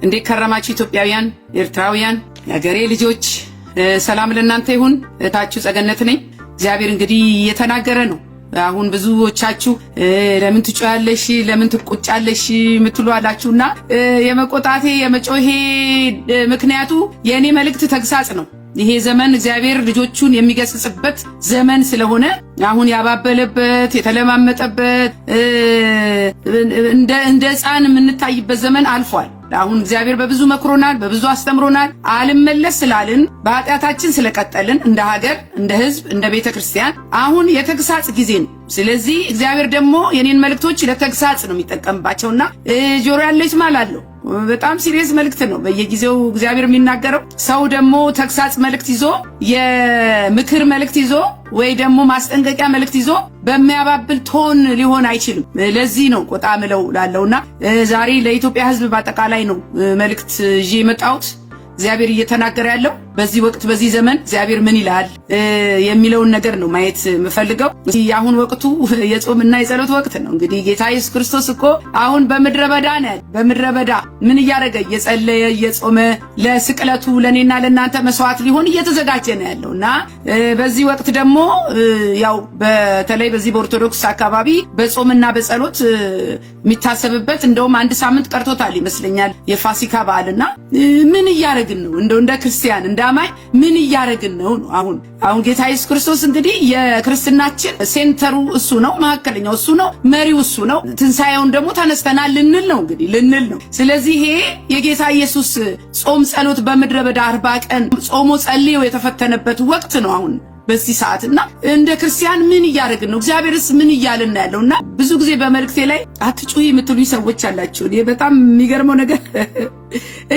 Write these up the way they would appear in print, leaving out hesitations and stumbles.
እንዴት ከረማችሁ ኢትዮጵያውያን፣ ኤርትራውያን፣ የሀገሬ ልጆች? ሰላም ለእናንተ ይሁን። እታችሁ ጸገነት ነኝ። እግዚአብሔር እንግዲህ እየተናገረ ነው። አሁን ብዙዎቻችሁ ለምን ትጮያለሽ ለምን ትቆጫለሽ ምትሉ አላችሁና የመቆጣቴ የመጮሄ ምክንያቱ የኔ መልእክት ተግሳጽ ነው። ይሄ ዘመን እግዚአብሔር ልጆቹን የሚገስጽበት ዘመን ስለሆነ አሁን ያባበለበት የተለማመጠበት እንደ ሕፃን የምንታይበት ዘመን አልፏል። አሁን እግዚአብሔር በብዙ መክሮናል፣ በብዙ አስተምሮናል። አልመለስ ስላልን በኃጢአታችን ስለቀጠልን እንደ ሀገር፣ እንደ ሕዝብ፣ እንደ ቤተክርስቲያን አሁን የተግሳጽ ጊዜ ነው። ስለዚህ እግዚአብሔር ደግሞ የኔን መልእክቶች ለተግሳጽ ነው የሚጠቀምባቸውና ጆሮ ያለች ማላለሁ በጣም ሲሪየስ መልእክት ነው በየጊዜው እግዚአብሔር የሚናገረው። ሰው ደግሞ ተግሳጽ መልእክት ይዞ የምክር መልእክት ይዞ ወይ ደግሞ ማስጠንቀቂያ መልእክት ይዞ በሚያባብል ቶን ሊሆን አይችልም። ለዚህ ነው ቆጣ ምለው ላለውና ዛሬ ለኢትዮጵያ ሕዝብ በአጠቃላይ ነው መልእክት ይዤ የመጣሁት። እግዚአብሔር እየተናገረ ያለው በዚህ ወቅት በዚህ ዘመን እግዚአብሔር ምን ይላል የሚለውን ነገር ነው ማየት የምፈልገው። አሁን ወቅቱ የጾምና የጸሎት ወቅት ነው። እንግዲህ ጌታ ኢየሱስ ክርስቶስ እኮ አሁን በምድረ በዳ ነው። በምድረ በዳ ምን እያደረገ እየጸለየ እየጾመ ለስቅለቱ ለኔና ለናንተ መስዋዕት ሊሆን እየተዘጋጀ ነው ያለውና በዚህ ወቅት ደግሞ ያው በተለይ በዚህ በኦርቶዶክስ አካባቢ በጾምና በጸሎት የሚታሰብበት እንደውም አንድ ሳምንት ቀርቶታል ይመስለኛል የፋሲካ በዓልና ምን እያደረግን ነው? እንደው እንደ ክርስቲያን እንደ አማኝ ምን እያደረግን ነው? አሁን ጌታ ኢየሱስ ክርስቶስ እንግዲህ የክርስትናችን ሴንተሩ እሱ ነው፣ መሐከለኛው እሱ ነው፣ መሪው እሱ ነው። ትንሣኤውን ደግሞ ተነስተናል ልንል ነው እንግዲህ ልንል ነው። ስለዚህ ይሄ የጌታ ኢየሱስ ጾም ጸሎት በምድረ በዳ 40 ቀን ጾሞ ጸልዮ የተፈተነበት ወቅት ነው አሁን በዚህ ሰዓትና እንደ ክርስቲያን ምን እያደረግን ነው? እግዚአብሔርስ ምን እያለን ያለውና ብዙ ጊዜ በመልእክቴ ላይ አትጩሂ የምትሉኝ ሰዎች አላችሁ። እኔ በጣም የሚገርመው ነገር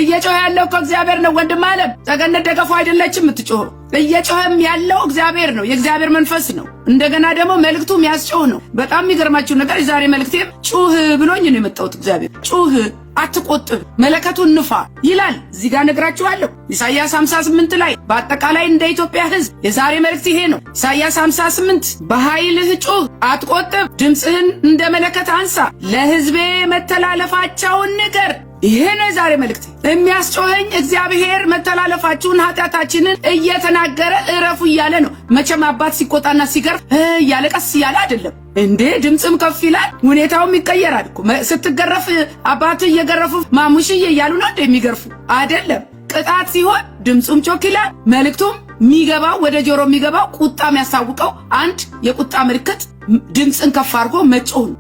እየጮኸ ያለው እኮ እግዚአብሔር ነው። ወንድም አለም ጸገነት ደገፉ አይደለችም የምትጮኸው። እየጮኸም ያለው እግዚአብሔር ነው፣ የእግዚአብሔር መንፈስ ነው። እንደገና ደግሞ መልእክቱ የሚያስጮህ ነው። በጣም የሚገርማችሁ ነገር የዛሬ መልእክቴም ጩህ ብሎኝ ነው የመጣሁት። እግዚአብሔር ጩህ፣ አትቆጥብ፣ መለከቱን ንፋ ይላል። እዚህ ጋር ነግራችኋለሁ ኢሳይያስ 58 ላይ በአጠቃላይ እንደ ኢትዮጵያ ሕዝብ የዛሬ መልእክት ይሄ ነው። ኢሳይያስ 58 በኃይልህ ጩህ፣ አትቆጥብ፣ ድምፅህን እንደ መለከት አንሳ፣ ለሕዝቤ መተላለፋቸውን ንገር። ይሄ ነው የዛሬ መልእክት። የሚያስጮኸኝ እግዚአብሔር መተላለፋችሁን ኃጢአታችንን እየተናገረ እረፉ እያለ ነው። መቼም አባት ሲቆጣና ሲገርፍ እያለ ቀስ እያለ አይደለም እንዴ። ድምፅም ከፍ ይላል፣ ሁኔታውም ይቀየራል እኮ። ስትገረፍ አባት እየገረፉ ማሙሽዬ እያሉ ነው እንደሚገርፉ አይደለም። ቅጣት ሲሆን ድምፁም ጮክ ይላል፣ መልእክቱም የሚገባው ወደ ጆሮ የሚገባው ቁጣ የሚያስታውቀው አንድ የቁጣ ምልክት ድምፅን ከፍ አድርጎ መጮህ ነው።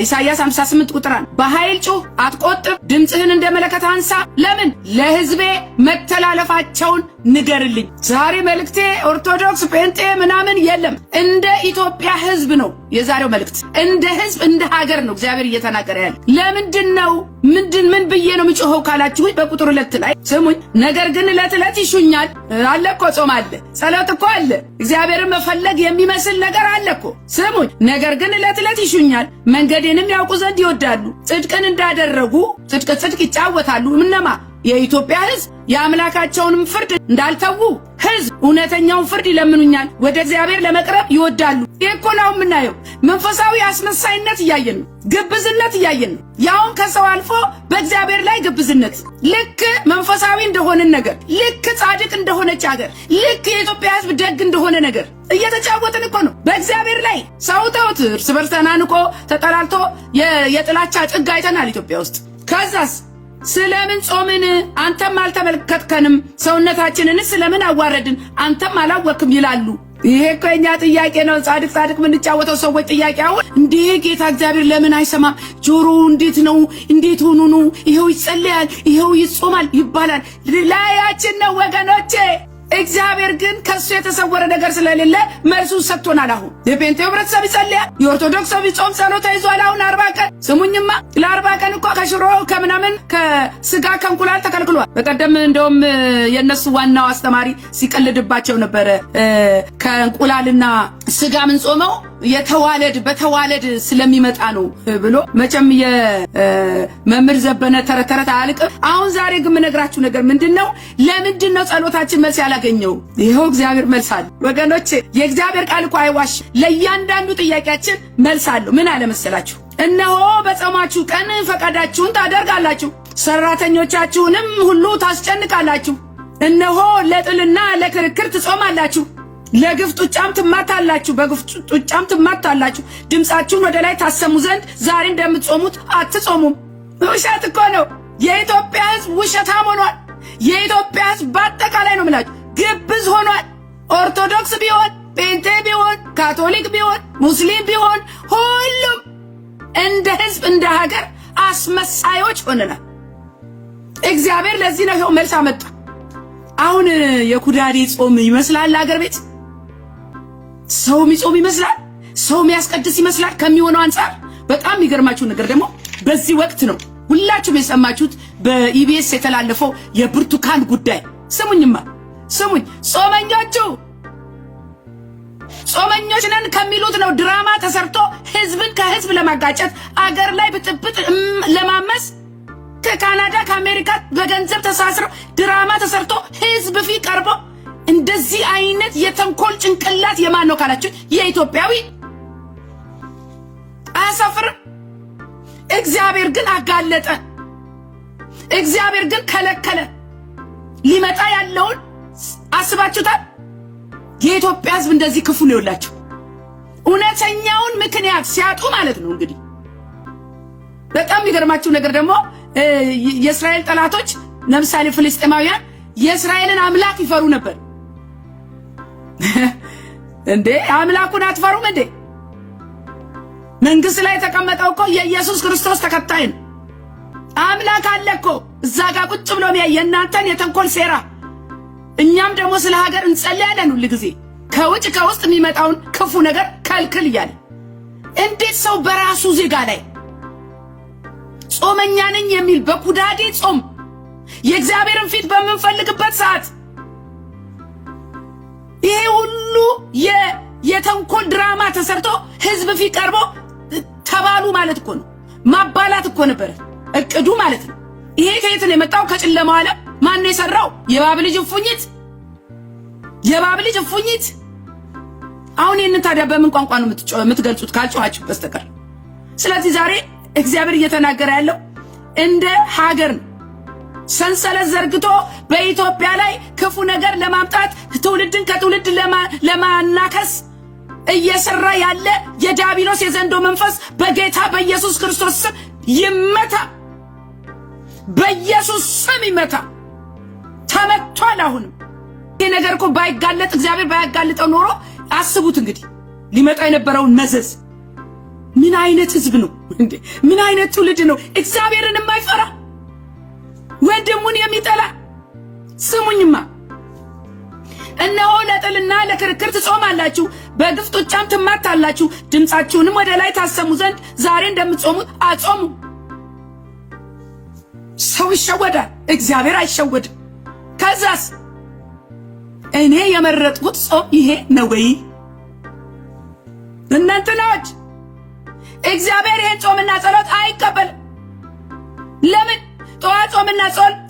ኢሳይያስ 58 ቁጥር 1 በኃይል ጩህ፣ አትቆጥብ፣ ድምፅህን እንደ መለከት አንሳ። ለምን? ለሕዝቤ መተላለፋቸውን ንገርልኝ። ዛሬ መልእክቴ ኦርቶዶክስ ጴንጤ ምናምን የለም፣ እንደ ኢትዮጵያ ሕዝብ ነው የዛሬው መልእክት። እንደ ሕዝብ እንደ ሀገር ነው እግዚአብሔር እየተናገረ ያለ። ለምንድን ነው ምን ብዬ ነው የምጮኸው ካላችሁ በቁጥር 2 ላይ ስሙኝ። ነገር ግን ዕለት ዕለት ይሹኛል አለ እኮ። ጾም አለ፣ ጸሎት እኮ አለ፣ እግዚአብሔርን መፈለግ የሚመስል ነገር አለ እኮ። ስሙኝ። ነገር ግን ዕለት ዕለት ይሹኛል፣ መንገዴንም ያውቁ ዘንድ ይወዳሉ። ጽድቅን እንዳደረጉ ጽድቅ ይጫወታሉ። እነማ? የኢትዮጵያ ሕዝብ የአምላካቸውንም ፍርድ እንዳልተዉ ሕዝብ እውነተኛውን ፍርድ ይለምኑኛል፣ ወደ እግዚአብሔር ለመቅረብ ይወዳሉ። ይህ እኮ ነው የምናየው። መንፈሳዊ አስመሳይነት እያየን ነው፣ ግብዝነት እያየን ነው። ያውን ከሰው አልፎ በእግዚአብሔር ላይ ግብዝነት። ልክ መንፈሳዊ እንደሆነን ነገር፣ ልክ ጻድቅ እንደሆነች ሀገር፣ ልክ የኢትዮጵያ ሕዝብ ደግ እንደሆነ ነገር እየተጫወትን እኮ ነው በእግዚአብሔር ላይ። ሰው ተውት፣ እርስ በርስ ተናንቆ ተጠላልቶ የጥላቻ ጥግ አይተናል ኢትዮጵያ ውስጥ። ከዛስ ስለምን ጾምን? አንተም አልተመለከትከንም። ሰውነታችንን ስለምን አዋረድን? አንተም አላወቅም ይላሉ። ይሄ እኮ የኛ ጥያቄ ነው። ጻድቅ የምንጫወተው ሰዎች ጥያቄ። አሁን እንዴ ጌታ እግዚአብሔር ለምን አይሰማም? ጆሮ እንዴት ነው? እንዴት ሆኑ ነው? ይሄው ይጸልያል፣ ይሄው ይጾማል ይባላል። ላያችን ነው ወገኖቼ። እግዚአብሔር ግን ከሱ የተሰወረ ነገር ስለሌለ መልሱን ሰጥቶናል። አሁን የጴንጤው ህብረተሰብ ይጸልያል፣ የኦርቶዶክስ ጾም ጸሎት ይዟል። አሁን 40 ቀን ስሙኝማ፣ ለ40 ቀን እኮ ከሽሮ ከምናምን ከስጋ ከእንቁላል ተከልክሏል። በቀደም እንደውም የነሱ ዋናው አስተማሪ ሲቀልድባቸው ነበረ። ከእንቁላልና ስጋ ምን ጾመው በተዋለድ ስለሚመጣ ነው ብሎ። መቼም የመምህር ዘበነ ተረት አያልቅም። አሁን ዛሬ ግን የምነግራችሁ ነገር ምንድነው? ለምንድነው ጸሎታችን መልስ ያላገኘው? ይሄው እግዚአብሔር መልስ አለ ወገኖቼ። የእግዚአብሔር ቃል እኮ አይዋሽ። ለእያንዳንዱ ጥያቄያችን መልስ አለው። ምን አለ መሰላችሁ? እነሆ በጾማችሁ ቀን ፈቃዳችሁን ታደርጋላችሁ። ሰራተኞቻችሁንም ሁሉ ታስጨንቃላችሁ። እነሆ ለጥልና ለክርክር ትጾማላችሁ፣ ለግፍ ጡጫም ትማታላችሁ፣ በግፍ ጡጫም ትማታላችሁ። ድምፃችሁን ወደ ላይ ታሰሙ ዘንድ ዛሬ እንደምትጾሙት አትጾሙም። ውሸት እኮ ነው። የኢትዮጵያ ሕዝብ ውሸታም ሆኗል። የኢትዮጵያ ሕዝብ በአጠቃላይ ነው የምላችሁ ግብዝ ሆኗል። ኦርቶዶክስ ቢሆን፣ ጴንጤ ቢሆን፣ ካቶሊክ ቢሆን፣ ሙስሊም ቢሆን ሁሉም እንደ ሕዝብ እንደ ሀገር አስመሳዮች ሆነናል። እግዚአብሔር ለዚህ ነው ይኸው መልስ አመጣ። አሁን የኩዳዴ ጾም ይመስላል አገር ቤት ሰው የሚጾም ይመስላል፣ ሰው የሚያስቀድስ ይመስላል። ከሚሆነው አንጻር በጣም የሚገርማችሁ ነገር ደግሞ በዚህ ወቅት ነው ሁላችሁም የሰማችሁት በኢቢኤስ የተላለፈው የብርቱካን ጉዳይ። ስሙኝማ ስሙኝ፣ ጾመኞች ነን ከሚሉት ነው ድራማ ተሰርቶ ህዝብን ከህዝብ ለማጋጨት አገር ላይ ብጥብጥ ለማመስ ከካናዳ ከአሜሪካ በገንዘብ ተሳስረው ድራማ ተሰርቶ ህዝብ ፊት ቀርቦ እንደዚህ አይነት የተንኮል ጭንቅላት የማን ነው ካላችሁ የኢትዮጵያዊ አያሳፍርም? እግዚአብሔር ግን አጋለጠ። እግዚአብሔር ግን ከለከለ። ሊመጣ ያለውን አስባችሁታል? የኢትዮጵያ ህዝብ እንደዚህ ክፉ ነው ይላችሁ። እውነተኛውን ምክንያት ሲያጡ ማለት ነው። እንግዲህ በጣም የሚገርማችሁ ነገር ደግሞ የእስራኤል ጠላቶች ለምሳሌ ፍልስጤማውያን የእስራኤልን አምላክ ይፈሩ ነበር። እንዴ አምላኩን አትፈሩም እንዴ? መንግስት ላይ የተቀመጠው እኮ የኢየሱስ ክርስቶስ ተከታይ ነው። አምላክ አለ እኮ እዛ ጋር ቁጭ ብሎ የእናንተን የተንኮል ሴራ። እኛም ደግሞ ስለ ሀገር እንጸልያለን ሁሉ ጊዜ ከውጭ ከውስጥ የሚመጣውን ክፉ ነገር ከልክል እያለ። እንዴት ሰው በራሱ ዜጋ ላይ ጾመኛ ነኝ የሚል በኩዳዴ ጾም የእግዚአብሔርን ፊት በምንፈልግበት ሰዓት ይሄ ሁሉ የተንኮል ድራማ ተሰርቶ ህዝብ ፊት ቀርቦ ተባሉ ማለት እኮ ነው። ማባላት እኮ ነበር እቅዱ ማለት ነው። ይሄ ከየት ነው የመጣው? ከጨለማው ዓለም። ማን ነው የሰራው? የባብ ልጅ እፉኝት። አሁን ይህንን ታዲያ በምን ቋንቋ ነው የምትገልጹት ካልጮኻችሁ በስተቀር? ስለዚህ ዛሬ እግዚአብሔር እየተናገረ ያለው እንደ ሀገር ነው። ሰንሰለት ዘርግቶ በኢትዮጵያ ላይ ክፉ ነገር ለማምጣት ትውልድን ከትውልድ ለማናከስ እየሰራ ያለ የዲያብሎስ የዘንዶ መንፈስ በጌታ በኢየሱስ ክርስቶስ ስም ይመታ። በኢየሱስ ስም ይመታ። ተመቷል። አሁንም ይሄ ነገር እኮ ባይጋለጥ እግዚአብሔር ባያጋልጠው ኖሮ አስቡት እንግዲህ ሊመጣ የነበረውን መዘዝ። ምን አይነት ህዝብ ነው እንዴ? ምን አይነት ትውልድ ነው እግዚአብሔርን የማይፈራ ወንድሙን የሚጠላ? ስሙኝማ፣ እነሆ ለጥልና ለክርክር ትጾማላችሁ፣ በግፍ ጡጫም ትማታላችሁ፣ ድምፃችሁንም ወደ ላይ ታሰሙ ዘንድ ዛሬ እንደምትጾሙት አጾሙ። ሰው ይሸወዳል፣ እግዚአብሔር አይሸወድም። ከዛስ እኔ የመረጥኩት ጾም ይሄ ነው ወይ? እናንተናዎች እግዚአብሔር ይሄን ጾምና ጸሎት አይቀበልም። ለምን? ጠዋት ጾምና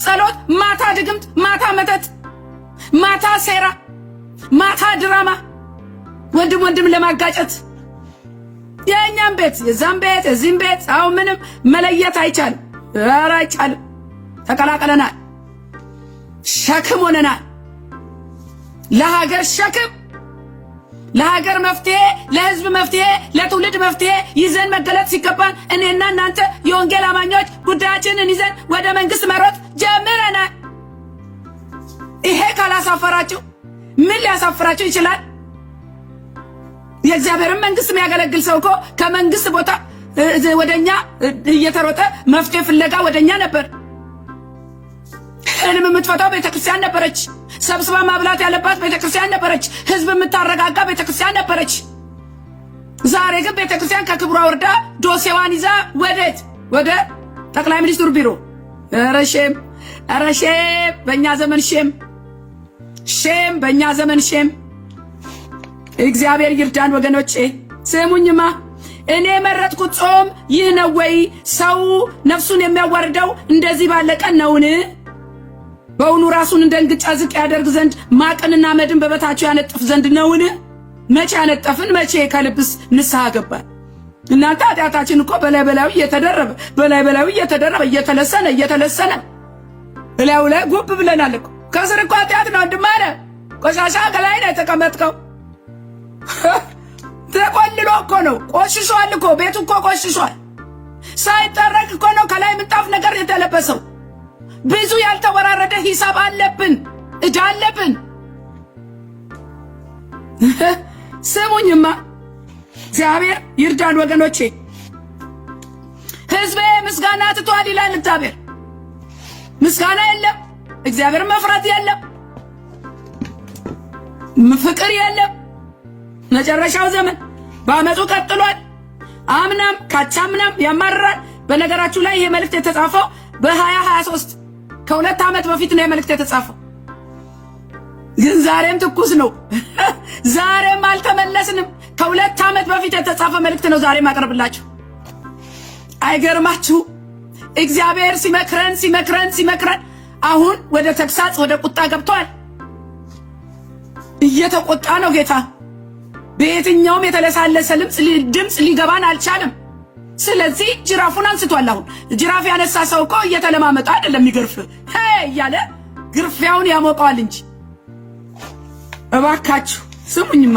ጸሎት፣ ማታ ድግምት፣ ማታ መተት፣ ማታ ሴራ፣ ማታ ድራማ፣ ወንድም ለማጋጨት። የእኛም ቤት የዛም ቤት የዚህም ቤት አሁን ምንም መለየት አይቻልም። ኧረ አይቻልም። ተቀላቀለናል፣ ሸክም ሆነናል። ለሀገር ሸክም፣ ለሀገር መፍትሄ፣ ለህዝብ መፍትሄ፣ ለትውልድ መፍትሄ ይዘን መገለጥ ሲገባን እኔና እናንተ የወንጌል አማኞች ጉዳያችንን ይዘን ወደ መንግስት መሮጥ ጀምረናል። ይሄ ካላሳፈራችሁ ምን ሊያሳፍራችሁ ይችላል? የእግዚአብሔርን መንግስት የሚያገለግል ሰው እኮ ከመንግስት ቦታ ወደኛ እየተሮጠ መፍትሄ ፍለጋ ወደኛ ነበር። ህልም የምትፈታው ቤተክርስቲያን ነበረች። ሰብስባ ማብላት ያለባት ቤተክርስቲያን ነበረች። ህዝብ የምታረጋጋ ቤተክርስቲያን ነበረች። ዛሬ ግን ቤተክርስቲያን ከክብሯ ወርዳ ዶሴዋን ይዛ ወዴት? ወደ ጠቅላይ ሚኒስትሩ ቢሮ። ኧረ ሼም! ኧረ ሼም! በእኛ ዘመን ሼም! ሼም! በእኛ ዘመን ሼም! እግዚአብሔር ይርዳን ወገኖቼ። ስሙኝማ፣ እኔ የመረጥኩት ጾም ይህ ነው ወይ? ሰው ነፍሱን የሚያዋርደው እንደዚህ ባለ ቀን ነውን? በእውኑ ራሱን እንደ እንግጫ ዝቅ ያደርግ ዘንድ ማቅንና አመድን በበታቸው ያነጥፍ ዘንድ ነውን? መቼ ያነጠፍን? መቼ ከልብስ ንስሐ ገባን? እናንተ ኃጢአታችን እኮ በላይ በላዩ እየተለሰነ እላዩ ላይ ጉብ ብለናል እኮ። ከስር እኮ ኃጢአት ነው እንድማረ ቆሻሻ ከላይ ነው የተቀመጥከው። ተቆልሎ እኮ ነው፣ ቆሽሿል እኮ ቤቱ እኮ ቆሽሿል። ሳይጠረግ እኮ ነው ከላይ ምንጣፍ ነገር የተለበሰው። ብዙ ያልተወራረደ ሂሳብ አለብን፣ እዳ አለብን። ስሙኝማ እግዚአብሔር ይርዳን ወገኖቼ። ሕዝቤ ምስጋና ትቷል ይላል እግዚአብሔር። ምስጋና የለም፣ እግዚአብሔር መፍራት የለም፣ ፍቅር የለም። መጨረሻው ዘመን በአመፁ ቀጥሏል። አምናም ካቻምናም ያማራል። በነገራችሁ ላይ ይሄ መልእክት የተጻፈው በ2023 ከሁለት ዓመት በፊት ነው መልእክት የተጻፈው። ግን ዛሬም ትኩስ ነው። ዛሬም አልተመለስንም። ከሁለት ዓመት በፊት የተጻፈ መልእክት ነው ዛሬ ማቀርብላችሁ። አይገርማችሁ? እግዚአብሔር ሲመክረን አሁን ወደ ተግሳጽ ወደ ቁጣ ገብቷል። እየተቆጣ ነው ጌታ። በየትኛውም የተለሳለሰ ድምፅ ሊገባን አልቻለም። ስለዚህ ጅራፉን አንስቷል። አሁን ጅራፍ ያነሳ ሰው እኮ እየተለማመጠ አይደለም የሚገርፍ እያለ ግርፊያውን ያሞቀዋል እንጂ። እባካችሁ ስሙኝማ፣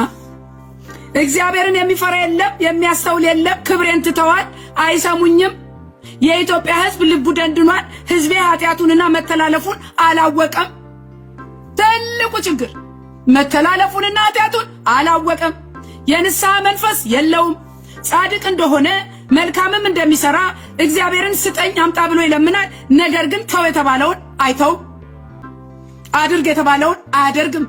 እግዚአብሔርን የሚፈራ የለም፣ የሚያስተውል የለም። ክብሬን ትተዋል፣ አይሰሙኝም። የኢትዮጵያ ሕዝብ ልቡ ደንድኗል። ሕዝቤ ኃጢአቱንና መተላለፉን አላወቀም። ትልቁ ችግር መተላለፉንና ኃጢአቱን አላወቀም። የንስሐ መንፈስ የለውም። ጻድቅ እንደሆነ መልካምም እንደሚሰራ እግዚአብሔርን ስጠኝ አምጣ ብሎ ይለምናል። ነገር ግን ተው የተባለውን አይተውም፣ አድርግ የተባለውን አያደርግም።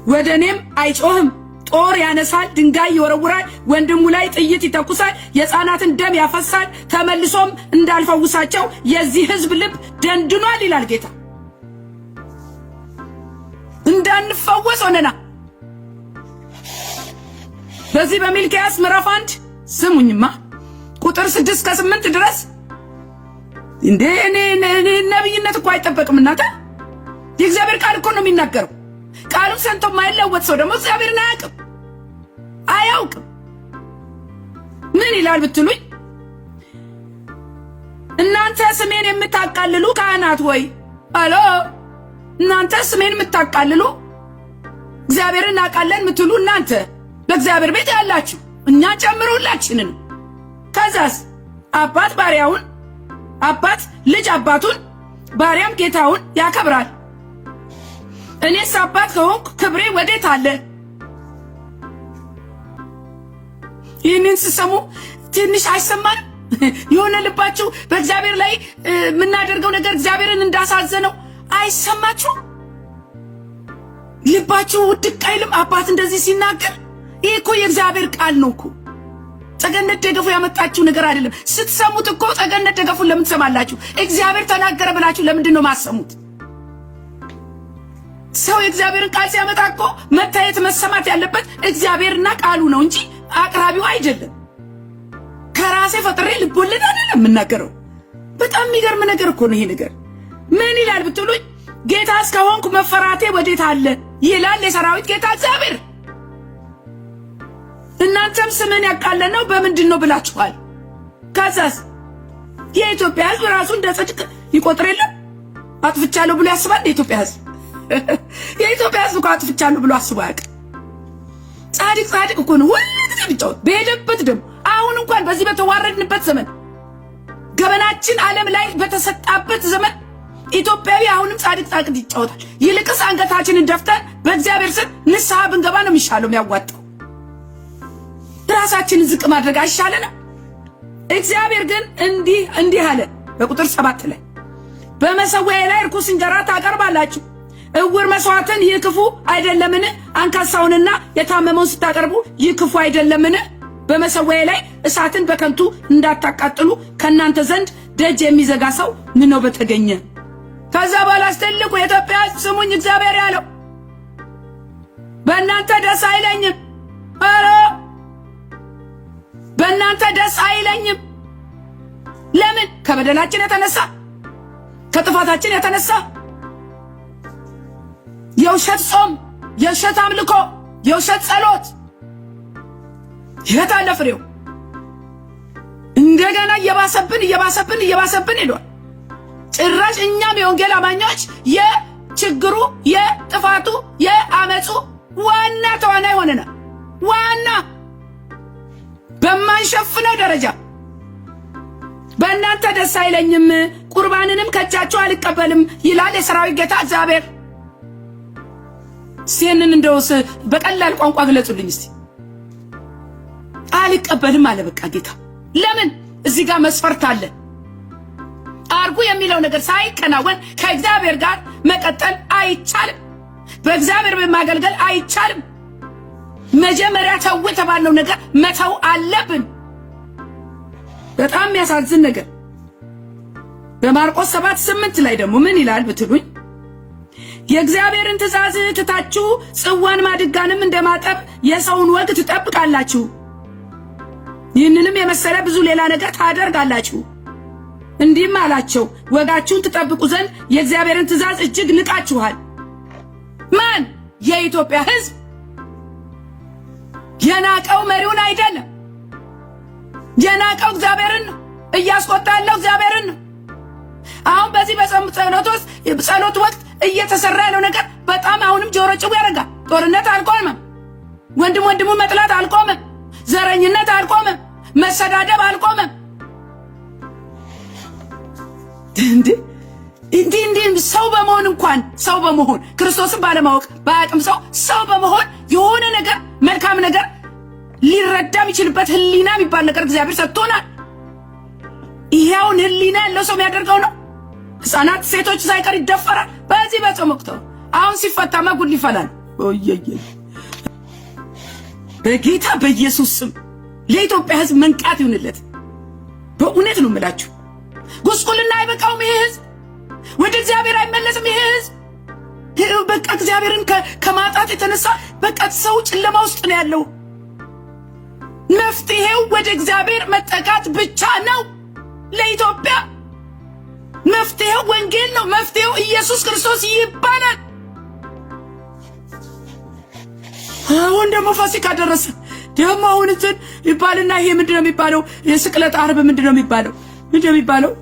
ወደ እኔም አይጮህም። ጦር ያነሳል፣ ድንጋይ ይወረውራል፣ ወንድሙ ላይ ጥይት ይተኩሳል፣ የሕፃናትን ደም ያፈሳል። ተመልሶም እንዳልፈውሳቸው የዚህ ሕዝብ ልብ ደንድኗል ይላል ጌታ። እንዳንፈወስ ሆነና በዚህ በሚልክያስ ምዕራፍ 1 ስሙኝማ ቁጥር 6-8 ድረስ እንዴ እኔ ነብይነት እኮ አይጠበቅም እናንተ። የእግዚአብሔር ቃል እኮ ነው የሚናገረው። ቃሉን ሰምቶ የማይለወጥ ሰው ደግሞ እግዚአብሔርን አያውቅም። ምን ይላል ብትሉኝ፣ እናንተ ስሜን የምታቃልሉ ካህናት ወይ አሎ፣ እናንተ ስሜን የምታቃልሉ እግዚአብሔርን እናውቃለን የምትሉ እናንተ በእግዚአብሔር ቤት ያላችሁ እኛ ጨምሮ ሁላችንን። ከዛስ አባት ባሪያውን፣ አባት ልጅ አባቱን፣ ባሪያም ጌታውን ያከብራል። እኔስ አባት ከሆንኩ ክብሬ ወዴት አለ? ይህንን ስሰሙ ትንሽ አይሰማንም? የሆነ ልባችሁ በእግዚአብሔር ላይ የምናደርገው ነገር እግዚአብሔርን እንዳሳዘነው አይሰማችሁ? ልባችሁ ውድቅ አይልም? አባት እንደዚህ ሲናገር ይህ እኮ የእግዚአብሔር ቃል ነው እኮ። ጸገነት ደገፉ ያመጣችሁ ነገር አይደለም። ስትሰሙት እኮ ጸገነት ደገፉን ለምን ትሰማላችሁ? እግዚአብሔር ተናገረ ብላችሁ ለምንድን ነው ማሰሙት? ሰው የእግዚአብሔርን ቃል ሲያመጣ እኮ መታየት መሰማት ያለበት እግዚአብሔርና ቃሉ ነው እንጂ አቅራቢው አይደለም። ከራሴ ፈጥሬ ልቦለድ አይደለም የምናገረው። በጣም የሚገርም ነገር እኮ ነው ይሄ ነገር። ምን ይላል ብትሉኝ፣ ጌታ እስከሆንኩ መፈራቴ ወዴት አለ ይላል የሰራዊት ጌታ እግዚአብሔር። እናንተም ስምን ያቃለነው በምንድን ነው ብላችኋል። ከዛስ የኢትዮጵያ ሕዝብ ራሱ እንደ ጽድቅ ይቆጥር የለም? አጥፍቻለሁ ብሎ ያስባል የኢትዮጵያ ሕዝብ? የኢትዮጵያ ሕዝብ እኮ አጥፍቻለሁ ብሎ አስቦ አያውቅም። ጻድቅ እኮ ነው ሁልጊዜ የሚጫወት በሄደበት ደም። አሁን እንኳን በዚህ በተዋረድንበት ዘመን፣ ገበናችን ዓለም ላይ በተሰጣበት ዘመን ኢትዮጵያዊ አሁንም ጻድቅ ይጫወታል። ይልቅስ አንገታችንን ደፍተን በእግዚአብሔር ስም ንስሐ ብንገባ ነው የሚሻለው የሚያዋጣው። ራሳችንን ዝቅ ማድረግ አይሻለንም? እግዚአብሔር ግን እንዲህ አለ በቁጥር 7 ላይ በመሠዊያዬ ላይ ርኩስ እንጀራ ታቀርባላችሁ፣ እውር መስዋዕትን ይህ ክፉ አይደለምን? አንካሳውንና የታመመውን ስታቀርቡ ይህ ክፉ አይደለምን? በመሠዊያዬ ላይ እሳትን በከንቱ እንዳታቃጥሉ ከእናንተ ዘንድ ደጅ የሚዘጋ ሰው ምነው በተገኘ። ከዛ በኋላ ትልቁ የኢትዮጵያ ሕዝብ ስሙኝ፣ እግዚአብሔር ያለው በእናንተ ደስ አይለኝም። ኧረ በእናንተ ደስ አይለኝም። ለምን? ከበደላችን የተነሳ ከጥፋታችን የተነሳ የውሸት ጾም፣ የውሸት አምልኮ፣ የውሸት ጸሎት የት አለ ፍሬው? እንደገና እየባሰብን ሄዷል። ጭራሽ እኛም የወንጌል አማኞች የችግሩ የጥፋቱ የአመጹ ዋና ተዋናይ ሆነናል። ዋና በማንሸፍነው ደረጃ በእናንተ ደስ አይለኝም፣ ቁርባንንም ከእጃችሁ አልቀበልም ይላል የሰራዊት ጌታ እግዚአብሔር። ሲንን እንደውስ በቀላል ቋንቋ ግለጹልኝ እስቲ። አልቀበልም አለ በቃ ጌታ። ለምን? እዚህ ጋር መስፈርት አለ። አርጉ የሚለው ነገር ሳይከናወን ከእግዚአብሔር ጋር መቀጠል አይቻልም። በእግዚአብሔር በማገልገል አይቻልም። መጀመሪያ ተው የተባለው ነገር መተው አለብን። በጣም የሚያሳዝን ነገር በማርቆስ 7:8 ላይ ደግሞ ምን ይላል ብትሉኝ፣ የእግዚአብሔርን ትእዛዝ ትታችሁ ጽዋን ማድጋንም እንደማጠብ የሰውን ወግ ትጠብቃላችሁ፣ ይህንንም የመሰለ ብዙ ሌላ ነገር ታደርጋላችሁ። እንዲህም አላቸው፣ ወጋችሁን ትጠብቁ ዘንድ የእግዚአብሔርን ትእዛዝ እጅግ ንቃችኋል። ማን? የኢትዮጵያ ሕዝብ። የናቀው መሪውን አይደለም፣ የናቀው እግዚአብሔርን ነው። እያስቆጣ ያለው እግዚአብሔርን ነው። አሁን በዚህ ጸሎት ወቅት እየተሰራ ያለው ነገር በጣም አሁንም ጆሮ ጭው ያደርጋል። ጦርነት አልቆመም፣ ወንድም ወንድሙን መጥላት አልቆመም፣ ዘረኝነት አልቆመም፣ መሰዳደብ አልቆመም። እንዲህ ሰው በመሆን እንኳን ሰው በመሆን ክርስቶስን ባለማወቅ በአቅም ሰው በመሆን የሆነ ነገር መልካም ነገር ሊረዳ የሚችልበት ህሊና የሚባል ነገር እግዚአብሔር ሰጥቶናል። ይሄውን ህሊና ያለው ሰው የሚያደርገው ነው። ህፃናት ሴቶች ሳይቀር ይደፈራል በዚህ በጾም ወቅት። አሁን ሲፈታማ ጉድ ሊፈላል። በጌታ በኢየሱስ ስም ለኢትዮጵያ ህዝብ መንቃት ይሁንለት። በእውነት ነው የምላችሁ። ጉስቁልና አይበቃውም ይሄ ህዝብ። ወደ እግዚአብሔር አይመለስም ይሄ ህዝብ። በቃ እግዚአብሔርን ከማጣት የተነሳ በቃ ሰው ጨለማ ውስጥ ነው ያለው። መፍትሄው ወደ እግዚአብሔር መጠጋት ብቻ ነው። ለኢትዮጵያ መፍትሄው ወንጌል ነው። መፍትሄው ኢየሱስ ክርስቶስ ይባላል። አሁን ደግሞ ፋሲካ ደረሰ። ደግሞ አሁን እንትን ይባልና ይሄ ምንድነው የሚባለው? የስቅለት ዓርብ ምንድነው የሚባለው?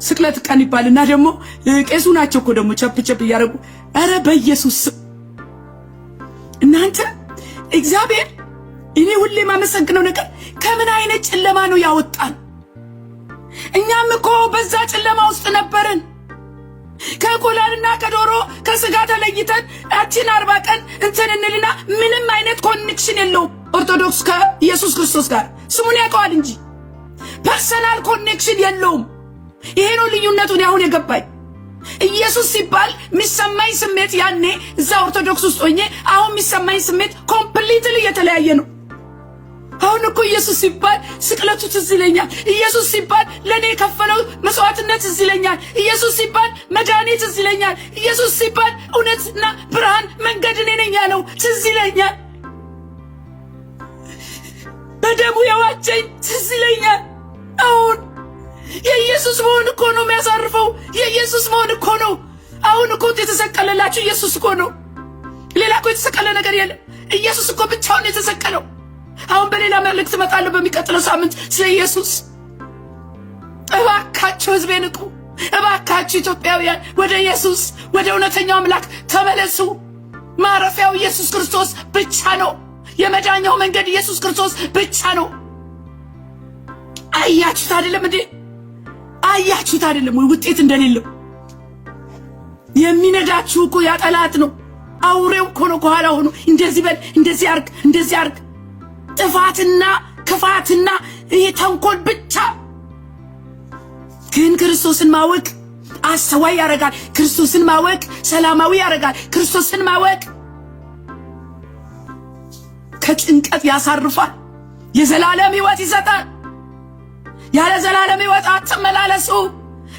ስቅለት ቀን ይባልና ደግሞ ቄሱ ናቸው እኮ ደግሞ ቸፕ እያደረጉ። ኧረ በኢየሱስ ስም እናንተ እግዚአብሔር እኔ ሁሌ የማመሰግነው ነገር ከምን አይነት ጨለማ ነው ያወጣን። እኛም እኮ በዛ ጨለማ ውስጥ ነበርን። ከእንቁላልና ከዶሮ ከስጋ ተለይተን ያቺን 40 ቀን እንትን እንልና ምንም አይነት ኮኔክሽን የለውም ኦርቶዶክስ ከኢየሱስ ክርስቶስ ጋር ስሙን ያውቀዋል እንጂ ፐርሰናል ኮኔክሽን የለውም። ይሄ ነው ልዩነቱን አሁን የገባኝ። ኢየሱስ ሲባል የሚሰማኝ ስሜት ያኔ እዛ ኦርቶዶክስ ውስጥ ሆኜ አሁን የሚሰማኝ ስሜት ኮምፕሊትሊ የተለያየ ነው። አሁን እኮ ኢየሱስ ሲባል ስቅለቱ ትዝ ይለኛል። ኢየሱስ ሲባል ለኔ የከፈለው መስዋዕትነት ትዝ ይለኛል። ኢየሱስ ሲባል መድኃኒት ትዝ ይለኛል። ኢየሱስ ሲባል እውነትና ብርሃን መንገድ እኔ ነኝ ያለው ትዝ ይለኛል። በደሙ የዋጀኝ ትዝ ይለኛል። አሁን የኢየሱስ መሆን እኮ ነው የሚያሳርፈው። የኢየሱስ መሆን እኮ ነው። አሁን እኮ የተሰቀለላችሁ ኢየሱስ እኮ ነው። ሌላ እኮ የተሰቀለ ነገር የለም። ኢየሱስ እኮ ብቻውን የተሰቀለው። አሁን በሌላ መልእክት እመጣለሁ በሚቀጥለው ሳምንት ስለ ኢየሱስ። እባካችሁ ሕዝቤ ንቁ። እባካችሁ ኢትዮጵያውያን ወደ ኢየሱስ ወደ እውነተኛው አምላክ ተመለሱ። ማረፊያው ኢየሱስ ክርስቶስ ብቻ ነው። የመዳኛው መንገድ ኢየሱስ ክርስቶስ ብቻ ነው። አያችሁት አይደለም እንዴ? አያችሁት አይደለም ወይ? ውጤት እንደሌለው የሚነዳችሁ እኮ ያ ጠላት ነው። አውሬው እኮ ነው ከኋላ ሆኖ እንደዚህ በል እንደዚህ አርግ እንደዚህ አርግ። ጥፋትና ክፋትና ይሄ ተንኮል ብቻ። ግን ክርስቶስን ማወቅ አስተዋይ ያደርጋል። ክርስቶስን ማወቅ ሰላማዊ ያደርጋል። ክርስቶስን ማወቅ ከጭንቀት ያሳርፋል። የዘላለም ሕይወት ይሰጣል። ያለ ዘላለም ሕይወት አትመላለሱ።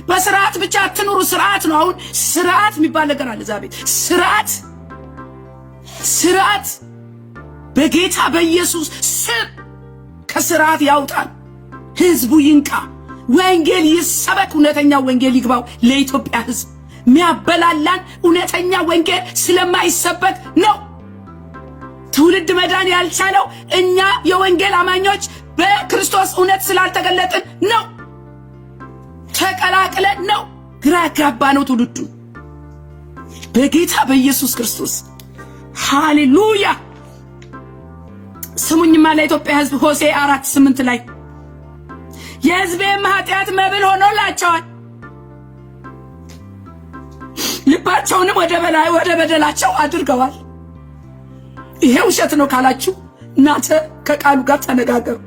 በስርዓት ብቻ አትኑሩ። ስርዓት ነው። አሁን ስርዓት የሚባል ነገር አለ እዛ ቤት። ስርዓት በጌታ በኢየሱስ ስም ከስርዓት ያውጣል። ህዝቡ ይንቃ። ወንጌል ይሰበክ። እውነተኛ ወንጌል ይግባው ለኢትዮጵያ ህዝብ። የሚያበላላን እውነተኛ ወንጌል ስለማይሰበክ ነው። ትውልድ መዳን ያልቻለው እኛ የወንጌል አማኞች በክርስቶስ እውነት ስላልተገለጥን ነው። ተቀላቅለን ነው ግራ ያጋባ ነው ትውልዱ በጌታ በኢየሱስ ክርስቶስ ሃሌሉያ። ስሙኝማ ለኢትዮጵያ ሕዝብ ሆሴዕ 4:8 ላይ የሕዝቤም ኃጢአት መብል ሆኖላቸዋል ልባቸውንም ወደ በደላቸው አድርገዋል። ይሄ ውሸት ነው ካላችሁ እናንተ ከቃሉ ጋር ተነጋገሩ።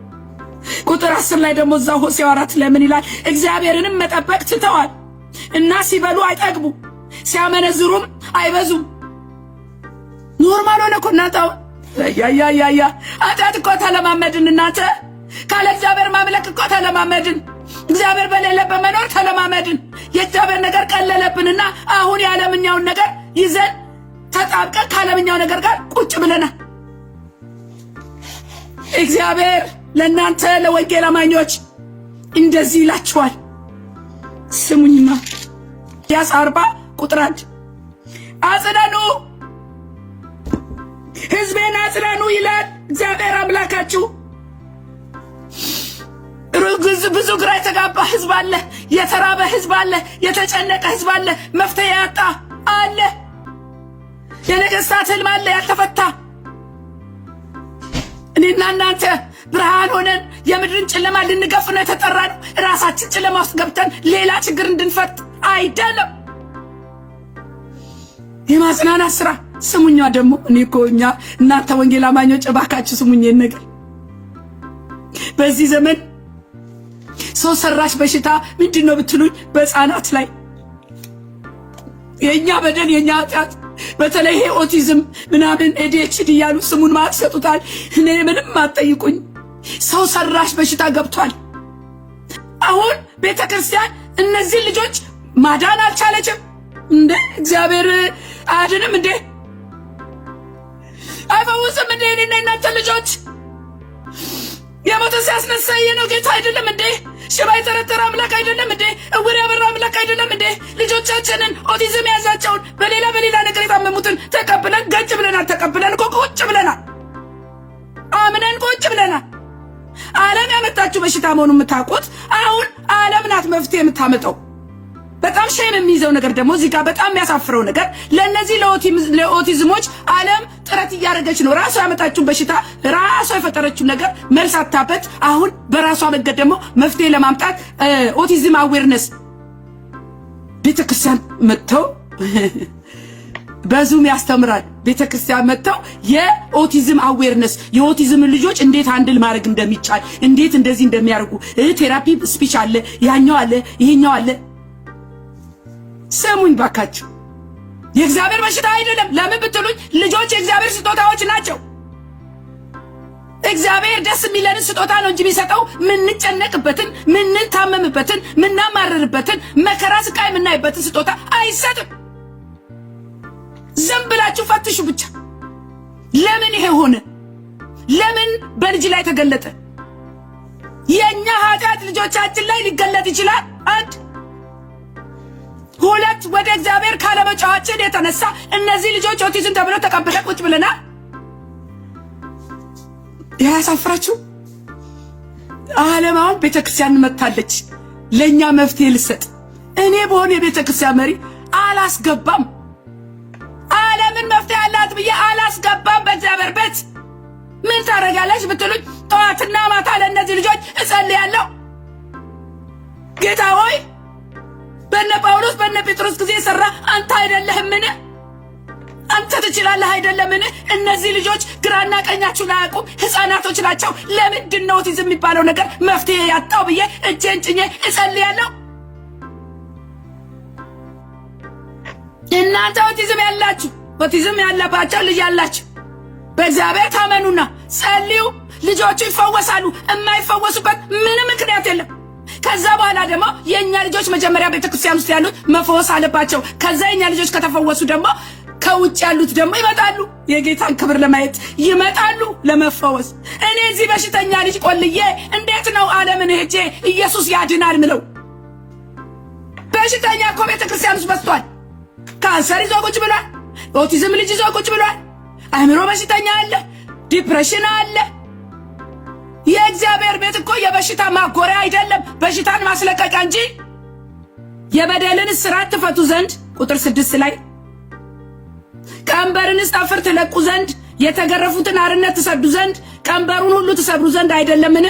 ቁጥር 10 ላይ ደግሞ እዛው ሆሴዕ 4 ላይ ምን ይላል? እግዚአብሔርንም መጠበቅ ትተዋል እና ሲበሉ አይጠግቡ ሲያመነዝሩም አይበዙም። ኖርማል ሆነ እኮ እናንተ ያ ኃጢአት እኮ ተለማመድን። እናንተ ካለ እግዚአብሔር ማምለክ እኮ ተለማመድን። እግዚአብሔር በሌለበት መኖር ተለማመድን። የእግዚአብሔር ነገር ቀለለብንና አሁን የዓለምኛውን ነገር ይዘን ተጣብቀን ከዓለምኛው ነገር ጋር ቁጭ ብለናል። እግዚአብሔር ለእናንተ ለወንጌል አማኞች እንደዚህ ይላችኋል። ስሙኝማ ኢሳይያስ 40 ቁጥር 1 አጽናኑ ሕዝቤን አጽናኑ ይላል እግዚአብሔር አምላካችሁ። ብዙ ግራ የተጋባ ሕዝብ አለ፣ የተራበ ሕዝብ አለ፣ የተጨነቀ ሕዝብ አለ፣ መፍትሄ ያጣ አለ፣ የነገሥታት ሕልም አለ ያልተፈታ። እኔና እናንተ ብርሃን ሆነን የምድርን ጨለማ ልንገፍ ነው የተጠራነው። ራሳችን ጨለማ ውስጥ ገብተን ሌላ ችግር እንድንፈት አይደለም። የማጽናናት ስራ ስሙኛ። ደግሞ እኔ እኮ እናንተ ወንጌል አማኞች እባካችሁ ስሙኝ ነገር በዚህ ዘመን ሰው ሰራሽ በሽታ ምንድነው ብትሉኝ በሕፃናት ላይ የኛ በደል የኛ ኃጢአት በተለይ ይሄ ኦቲዝም ምናምን ADHD እያሉ ስሙን ማሰጡታል። እኔ ምንም አትጠይቁኝ። ሰው ሰራሽ በሽታ ገብቷል። አሁን ቤተክርስቲያን እነዚህ ልጆች ማዳን አልቻለችም እንዴ? እግዚአብሔር አያድንም እንዴ? አይፈውስም እንዴ? እኔና እናንተ ልጆች የሞተ ሲያስነሳ ነው ጌታ አይደለም እንዴ? ሽባ የተረተረ አምላክ አይደለም እንዴ? እውር ያበራ አምላክ አይደለም እንዴ? ልጆቻችንን ኦቲዝም ያዛቸውን በሌላ ነገር የታመሙትን ተቀብለን ገጭ ብለናል። ተቀብለን እኮ ቁጭ ብለናል። አምነን ቁጭ ብለናል። ዓለም ያመጣችው በሽታ መሆኑን የምታውቁት አሁን ዓለም ናት መፍትሄ የምታመጣው። በጣም ሼም የሚይዘው ነገር ደግሞ እዚህ ጋር በጣም የሚያሳፍረው ነገር ለነዚህ ለኦቲዝሞች ዓለም ጥረት እያደረገች ነው። ራሷ ያመጣችው በሽታ ራሷ የፈጠረችው ነገር መልስ አታበት። አሁን በራሷ መንገድ ደግሞ መፍትሄ ለማምጣት ኦቲዝም አዌርነስ ቤተክርስቲያን መጥተው በዙም ያስተምራል። ቤተክርስቲያን መጥተው የኦቲዝም አዌርነስ የኦቲዝም ልጆች እንዴት አንድል ማድረግ እንደሚቻል እንዴት እንደዚህ እንደሚያደርጉ ቴራፒ ስፒች አለ፣ ያኛው አለ፣ ይሄኛው አለ። ስሙኝ ባካችሁ፣ የእግዚአብሔር በሽታ አይደለም። ለምን ብትሉኝ ልጆች የእግዚአብሔር ስጦታዎች ናቸው። እግዚአብሔር ደስ የሚለን ስጦታ ነው እንጂ የሚሰጠው ምንጨነቅበትን፣ ምንታመምበትን፣ ምናማረርበትን መከራ ስቃይ የምናይበትን ስጦታ አይሰጥም። ዝም ብላችሁ ፈትሹ ብቻ። ለምን ይሄ ሆነ? ለምን በልጅ ላይ ተገለጠ? የኛ ኃጢአት ልጆቻችን ላይ ሊገለጥ ይችላል። አንድ ሁለት ወደ እግዚአብሔር ካለመጫዋችን የተነሳ እነዚህ ልጆች ኦቲዝም ተብለው ተቀብለን ቁጭ ብለናል። ያሳፍራችሁ። ዓለም አሁን ቤተክርስቲያን መታለች ለኛ መፍትሄ ልሰጥ። እኔ በሆነ የቤተክርስቲያን መሪ አላስገባም። ዓለምን መፍትሄ አላት ብዬ አላስገባም በእግዚአብሔር ቤት። ምን ታረጋለች ብትሉኝ ጠዋትና ማታ ለእነዚህ ልጆች እጸልያለሁ። ጌታ ሆይ በነ ጳውሎስ በነ ጴጥሮስ ጊዜ ሰራ አንተ አይደለህምን? አንተ ትችላለህ አይደለምን? እነዚህ ልጆች ግራና ቀኛችሁን አያውቁም፣ ሕፃናቶች ናቸው። ለምንድን ነው ኦቲዝም የሚባለው ነገር መፍትሄ ያጣው ብዬ እጄን ጭኜ እጸልያለሁ። እናንተ ኦቲዝም ያላችሁ ኦቲዝም ያለባቸው ልጅ ያላችሁ በእግዚአብሔር ታመኑና ጸልዩ። ልጆቹ ይፈወሳሉ። የማይፈወሱበት ምንም ምክንያት የለም። ከዛ በኋላ ደግሞ የኛ ልጆች መጀመሪያ ቤተክርስቲያን ውስጥ ያሉት መፈወስ አለባቸው። ከዛ የኛ ልጆች ከተፈወሱ ደግሞ ከውጭ ያሉት ደግሞ ይመጣሉ፣ የጌታን ክብር ለማየት ይመጣሉ ለመፈወስ። እኔ እዚህ በሽተኛ ልጅ ቆልዬ እንዴት ነው ዓለምን ሄጄ ኢየሱስ ያድናል ምለው? በሽተኛ እኮ ቤተክርስቲያን ውስጥ በዝቷል። ካንሰር ይዞ ቁጭ ብሏል። ኦቲዝም ልጅ ይዞ ቁጭ ብሏል። አእምሮ በሽተኛ አለ፣ ዲፕሬሽን አለ። የእግዚአብሔር ቤት እኮ የበሽታ ማጎሪያ አይደለም፣ በሽታን ማስለቀቂያ እንጂ የበደልን እስራት ትፈቱ ዘንድ ቁጥር 6 ላይ ቀንበርንስ ጠፍር ትለቁ ዘንድ የተገረፉትን አርነት ትሰዱ ዘንድ ቀንበሩን ሁሉ ትሰብሩ ዘንድ አይደለምን?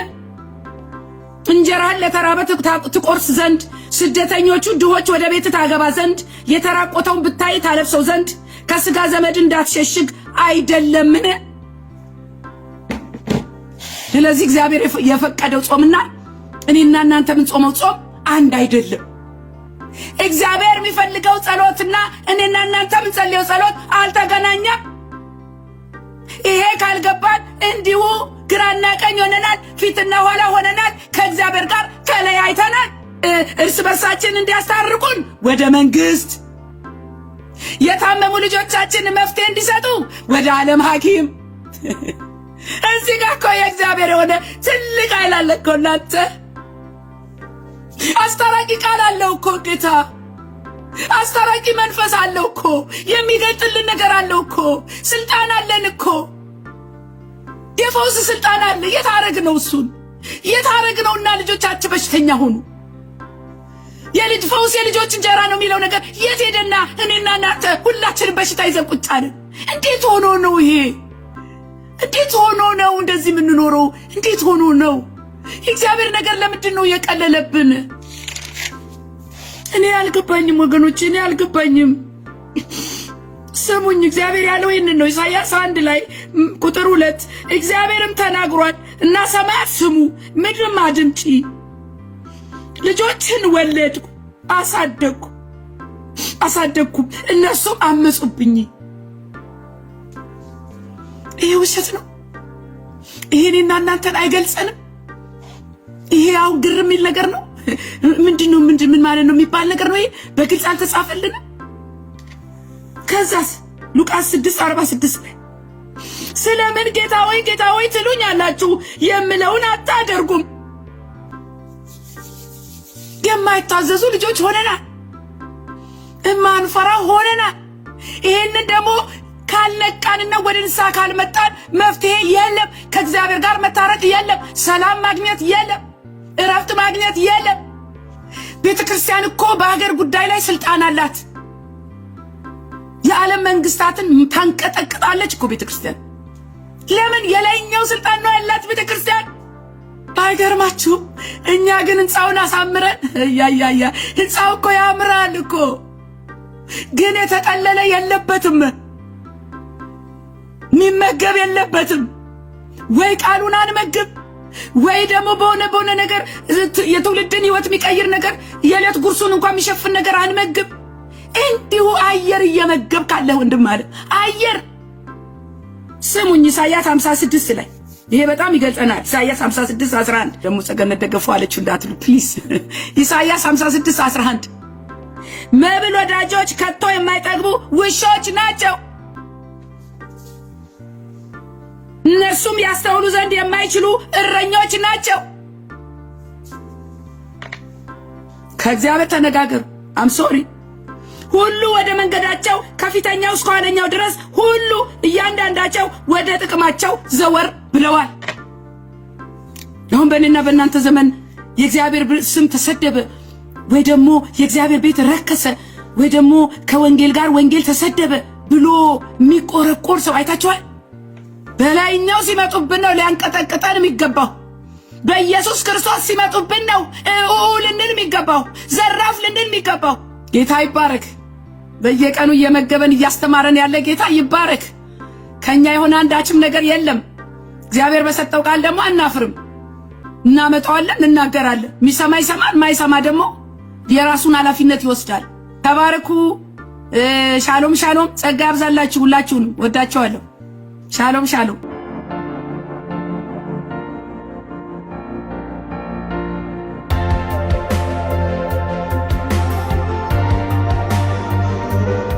እንጀራን ለተራበ ትቆርስ ዘንድ ስደተኞቹ ድሆች ወደ ቤት ታገባ ዘንድ የተራቆተውን ብታይ ታለብሰው ዘንድ ከስጋ ዘመድ እንዳትሸሽግ አይደለምን? ስለዚህ እግዚአብሔር የፈቀደው ጾምና እኔና እናንተ ምን ጾመው ጾም አንድ አይደለም። እግዚአብሔር የሚፈልገው ጸሎትና እኔና እናንተ ምን ጸልየው ጸሎት አልተገናኘም። ይሄ ካልገባን እንዲሁ ግራና ቀኝ ሆነናል፣ ፊትና ኋላ ሆነናል፣ ከእግዚአብሔር ጋር ተለያይተናል። እርስ በርሳችን እንዲያስታርቁን ወደ መንግስት፣ የታመሙ ልጆቻችን መፍትሄ እንዲሰጡ ወደ ዓለም ሐኪም። እዚህ ጋር እኮ የእግዚአብሔር የሆነ ትልቅ ኃይል አለ እኮ እናንተ። አስታራቂ ቃል አለው እኮ ጌታ። አስታራቂ መንፈስ አለው እኮ። የሚገልጥልን ነገር አለው እኮ። ስልጣን አለን እኮ። የፈውስ ስልጣን አለ። የታረግ ነው እሱን የታረግ ነውና ልጆቻችን በሽተኛ ሆኑ። የልጅ ፈውስ የልጆች እንጀራ ነው የሚለው ነገር የት ሄደና እኔና እናንተ ሁላችንም በሽታ ይዘን ቁጭ አለን? እንዴት ሆኖ ነው ይሄ? እንዴት ሆኖ ነው እንደዚህ የምንኖረው? እንዴት ሆኖ ነው? እግዚአብሔር ነገር ለምንድን ነው የቀለለብን? እኔ አልገባኝም ወገኖች፣ እኔ አልገባኝም። ስሙኝ፣ እግዚአብሔር ያለው ይህንን ነው። ኢሳይያስ 1 ላይ ቁጥር 2 እግዚአብሔርም ተናግሯል እና ሰማያት ስሙ ምድርም አድምጪ። ልጆችን ወለድኩ አሳደግኩም እነሱም አመጹብኝ። ይሄ ውሸት ነው። ይሄንና እናንተን አይገልጸንም። ይሄ አሁን ግር የሚል ነገር ነው። ምንድነው? ምን ማለት ነው የሚባል ነገር ነው። ይሄ በግልጽ አልተጻፈልንም። ከዛስ ሉቃስ 6:46 ላይ ስለምን ጌታ ሆይ ትሉኛላችሁ የምለውን አታደርጉም? የማይታዘዙ ልጆች ሆነናል። እማንፈራ ሆነናል። ይሄንን ደግሞ ካልነቃንና ወደ ንስሐ ካልመጣን መፍትሄ የለም። ከእግዚአብሔር ጋር መታረቅ የለም። ሰላም ማግኘት የለም። እረፍት ማግኘት የለም። ቤተክርስቲያን እኮ በሀገር ጉዳይ ላይ ስልጣን አላት። የዓለም መንግስታትን ታንቀጠቅጣለች እኮ ቤተክርስቲያን። ለምን? የላይኛው ስልጣን ነው ያላት ቤተክርስቲያን። አይገርማችሁም? እኛ ግን ህንፃውን አሳምረን ህንፃው እኮ ያምራል እኮ፣ ግን የተጠለለ የለበትም፣ የሚመገብ የለበትም። ወይ ቃሉን አንመግብ፣ ወይ ደግሞ በሆነ ነገር የትውልድን ህይወት የሚቀይር ነገር የዕለት ጉርሱን እንኳን የሚሸፍን ነገር አንመግብ። እንዲሁ አየር እየመገብ ካለ ወንድም አለ አየር። ስሙኝ ኢሳይያስ 56 ላይ ይሄ በጣም ይገልጸናል። ኢሳይያስ 56:11 ደግሞ ጸገነት ደገፉ አለችው እንዳትሉ ፕሊዝ። ኢሳይያስ 56:11 መብል ወዳጆች ከቶ የማይጠግቡ ውሾች ናቸው፣ እነርሱም ያስተውሉ ዘንድ የማይችሉ እረኞች ናቸው። ከእግዚአብሔር ተነጋገሩ። ሶሪ ሁሉ ወደ መንገዳቸው ከፊተኛው እስከ ኋለኛው ድረስ ሁሉ እያንዳንዳቸው ወደ ጥቅማቸው ዘወር ብለዋል። አሁን በእኔና በእናንተ ዘመን የእግዚአብሔር ስም ተሰደበ፣ ወይ ደግሞ የእግዚአብሔር ቤት ረከሰ፣ ወይ ደግሞ ከወንጌል ጋር ወንጌል ተሰደበ ብሎ የሚቆረቆር ሰው አይታችኋል? በላይኛው ሲመጡብን ነው ሊያንቀጠቅጠን የሚገባው። በኢየሱስ ክርስቶስ ሲመጡብን ነው ልንል የሚገባው፣ ዘራፍ ልንል የሚገባው። ጌታ ይባረክ። በየቀኑ እየመገበን እያስተማረን ያለ ጌታ ይባረክ። ከኛ የሆነ አንዳችም ነገር የለም። እግዚአብሔር በሰጠው ቃል ደግሞ አናፍርም። እናመጣዋለን፣ እናገራለን። የሚሰማ ይሰማል፣ ማይሰማ ደግሞ የራሱን ኃላፊነት ይወስዳል። ተባረኩ። ሻሎም ሻሎም። ጸጋ ያብዛላችሁ። ሁላችሁንም ወዳችኋለሁ። ሻሎም ሻሎም።